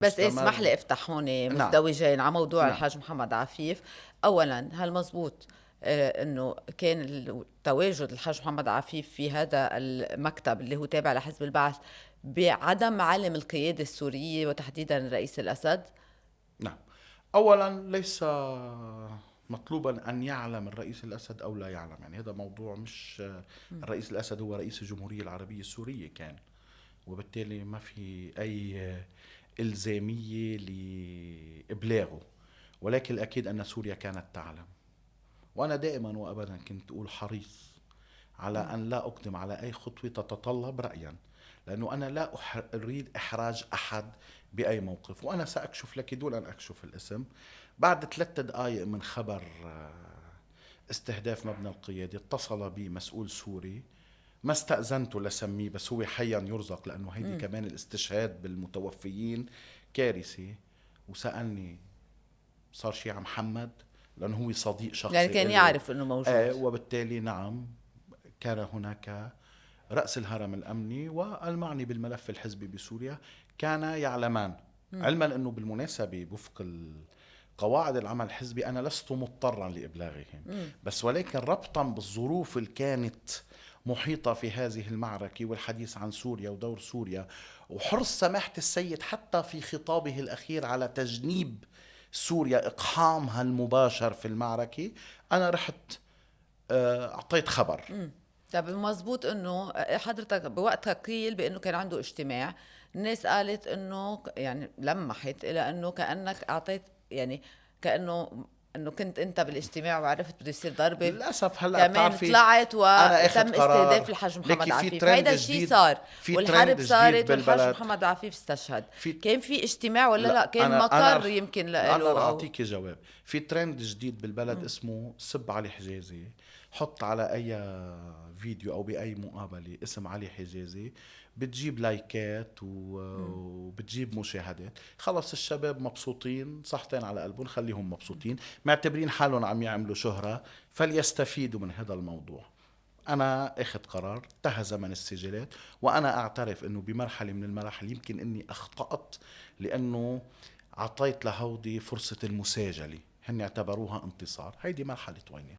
بس اسمح استمر. لي افتح هون نعم. مزدوجين على موضوع نعم. الحاج محمد عفيف. اولا، هل مزبوط انه كان تواجد الحاج محمد عفيف في هذا المكتب اللي هو تابع لحزب البعث بعدم علم القيادة السورية وتحديدا الرئيس الأسد؟ نعم. أولا ليس مطلوبا أن يعلم الرئيس الأسد أو لا يعلم، يعني هذا موضوع مش الرئيس الأسد هو رئيس الجمهورية العربية السورية كان، وبالتالي ما في أي إلزامية لإبلاغه، ولكن الأكيد أن سوريا كانت تعلم. وأنا دائما وأبدا كنت أقول حريص على أن لا أقدم على أي خطوة تتطلب رأيا، لأنه أنا لا أريد إحراج أحد بأي موقف. وأنا سأكشف لك دون أن أكشف الاسم. بعد 3 دقائق من خبر استهداف مبنى القيادة اتصل بي مسؤول سوري، ما استأذنته لسميه بس هو حيا يرزق، لأنه هيدي كمان الاستشهاد بالمتوفيين كارثة، وسألني صار شي عم محمد، لأنه هو صديق يعني شخصي كان له. يعرف انه موجود. وبالتالي نعم، كان هناك رأس الهرم الأمني والمعني بالملف الحزبي بسوريا كان يعلمان. علما أنه بالمناسبة وفق قواعد العمل الحزبي أنا لست مضطرا لإبلاغهم، بس ولكن ربطا بالظروف اللي كانت محيطة في هذه المعركة والحديث عن سوريا ودور سوريا وحرص سماحة السيد حتى في خطابه الأخير على تجنيب سوريا إقحامها المباشر في المعركة، أنا رحت أعطيت خبر. طب مزبوط انه حضرتك بوقتها قيل بانه كان عنده اجتماع، الناس قالت انه يعني لمحت الى انه كانك اعطيت يعني كانه كنت انت بالاجتماع وعرفت بده يصير ضربه، للأسف هلأ كمان بتعرفي طلعت أنا أخذ وتم استهداف قرار. الحاج محمد لكي في عفيف. هيدا ترند الشيء جديد، صار في والحرب ترند جديد صارت والحاج بالبلد. محمد عفيف استشهد. في كان في اجتماع ولا لا لا كان أنا مقر يمكن لا له أنا رح او أعطيك جواب. في ترند جديد بالبلد اسمه سب علي حجازي. حط على أي فيديو أو بأي مقابلة اسم علي حجازي، بتجيب لايكات وبتجيب مشاهدات. خلص الشباب مبسوطين، صحتين على قلبهم، خليهم مبسوطين، معتبرين حالهم عم يعملوا شهرة، فليستفيدوا من هذا الموضوع. أنا أخذ قرار، انتهى زمن السجلات، وأنا أعترف أنه بمرحلة من المراحل يمكن أني أخطأت، لأنه عطيت لهودي فرصة المساجلة، هن اعتبروها انتصار. هيدي مرحلة وينة.